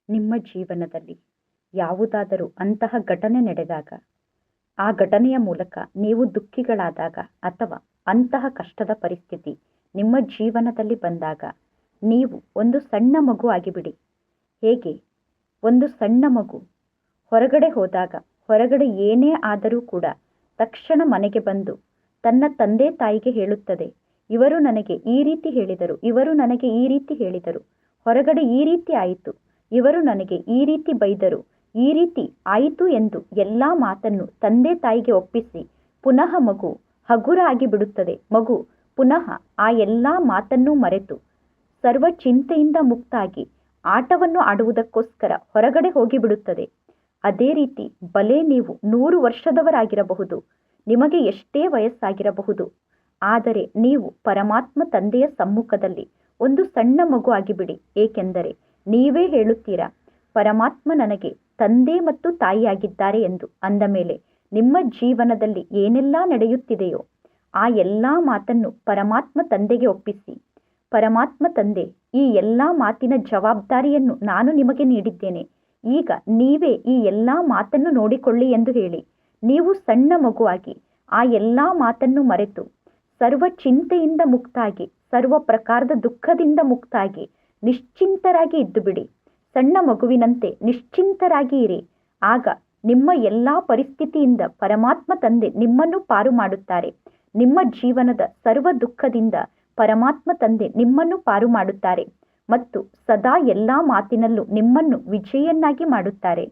ನಿಮ್ಮ ಜೀವನದಲ್ಲಿ ಯಾವುದಾದರೂ ಅಂತಹ ಘಟನೆ ನಡೆದಾಗ, ಆ ಘಟನೆಯ ಮೂಲಕ ನೀವು ದುಃಖಿಗಳಾದಾಗ ಅಥವಾ ಅಂತಹ ಕಷ್ಟದ ಪರಿಸ್ಥಿತಿ ನಿಮ್ಮ ಜೀವನದಲ್ಲಿ ಬಂದಾಗ ನೀವು ಒಂದು ಸಣ್ಣ ಮಗು ಆಗಿಬಿಡಿ. ಹೇಗೆ ಒಂದು ಸಣ್ಣ ಮಗು ಹೊರಗಡೆ ಹೋದಾಗ, ಹೊರಗಡೆ ಏನೇ ಆದರೂ ಕೂಡ ತಕ್ಷಣ ಮನೆಗೆ ಬಂದು ತನ್ನ ತಂದೆ ತಾಯಿಗೆ ಹೇಳುತ್ತದೆ, ಇವರು ನನಗೆ ಈ ರೀತಿ ಹೇಳಿದರು, ಇವರು ನನಗೆ ಈ ರೀತಿ ಹೇಳಿದರು, ಹೊರಗಡೆ ಈ ರೀತಿ ಆಯಿತು, ಇವರು ನನಗೆ ಈ ರೀತಿ ಬೈದರು, ಈ ರೀತಿ ಆಯಿತು ಎಂದು ಎಲ್ಲ ಮಾತನ್ನು ತಂದೆ ತಾಯಿಗೆ ಒಪ್ಪಿಸಿ ಪುನಃ ಮಗು ಹಗುರ ಆಗಿ ಬಿಡುತ್ತದೆ. ಮಗು ಪುನಃ ಆ ಎಲ್ಲ ಮಾತನ್ನು ಮರೆತು ಸರ್ವ ಚಿಂತೆಯಿಂದ ಮುಕ್ತಾಗಿ ಆಟವನ್ನು ಆಡುವುದಕ್ಕೋಸ್ಕರ ಹೊರಗಡೆ ಹೋಗಿಬಿಡುತ್ತದೆ. ಅದೇ ರೀತಿ ಬಲೆ ನೀವು 100 ವರ್ಷದವರಾಗಿರಬಹುದು, ನಿಮಗೆ ಎಷ್ಟೇ ವಯಸ್ಸಾಗಿರಬಹುದು, ಆದರೆ ನೀವು ಪರಮಾತ್ಮ ತಂದೆಯ ಸಮ್ಮುಖದಲ್ಲಿ ಒಂದು ಸಣ್ಣ ಮಗು ಆಗಿಬಿಡಿ. ಏಕೆಂದರೆ ನೀವೇ ಹೇಳುತ್ತೀರಾ, ಪರಮಾತ್ಮ ನನಗೆ ತಂದೆ ಮತ್ತು ತಾಯಿಯಾಗಿದ್ದಾರೆ ಎಂದು. ಅಂದ ಮೇಲೆ ನಿಮ್ಮ ಜೀವನದಲ್ಲಿ ಏನೆಲ್ಲ ನಡೆಯುತ್ತಿದೆಯೋ ಆ ಎಲ್ಲ ಮಾತನ್ನು ಪರಮಾತ್ಮ ತಂದೆಗೆ ಒಪ್ಪಿಸಿ, ಪರಮಾತ್ಮ ತಂದೆ, ಈ ಎಲ್ಲ ಮಾತಿನ ಜವಾಬ್ದಾರಿಯನ್ನು ನಾನು ನಿಮಗೆ ನೀಡಿದ್ದೇನೆ, ಈಗ ನೀವೇ ಈ ಎಲ್ಲ ಮಾತನ್ನು ನೋಡಿಕೊಳ್ಳಿ ಎಂದು ಹೇಳಿ ನೀವು ಸಣ್ಣ ಮಗುವಾಗಿ ಆ ಎಲ್ಲ ಮಾತನ್ನು ಮರೆತು ಸರ್ವ ಚಿಂತೆಯಿಂದ ಮುಕ್ತಾಗಿ, ಸರ್ವ ಪ್ರಕಾರದ ದುಃಖದಿಂದ ಮುಕ್ತಾಗಿ ನಿಶ್ಚಿಂತರಾಗಿ ಇದ್ದು ಬಿಡಿ. ಸಣ್ಣ ಮಗುವಿನಂತೆ ನಿಶ್ಚಿಂತರಾಗಿ ಇರಿ. ಆಗ ನಿಮ್ಮ ಎಲ್ಲ ಪರಿಸ್ಥಿತಿಯಿಂದ ಪರಮಾತ್ಮ ತಂದೆ ನಿಮ್ಮನ್ನು ಪಾರು ಮಾಡುತ್ತಾರೆ. ನಿಮ್ಮ ಜೀವನದ ಸರ್ವ ದುಃಖದಿಂದ ಪರಮಾತ್ಮ ತಂದೆ ನಿಮ್ಮನ್ನು ಪಾರು ಮಾಡುತ್ತಾರೆ ಮತ್ತು ಸದಾ ಎಲ್ಲ ಮಾತಿನಲ್ಲೂ ನಿಮ್ಮನ್ನು ವಿಜಯನ್ನಾಗಿ ಮಾಡುತ್ತಾರೆ.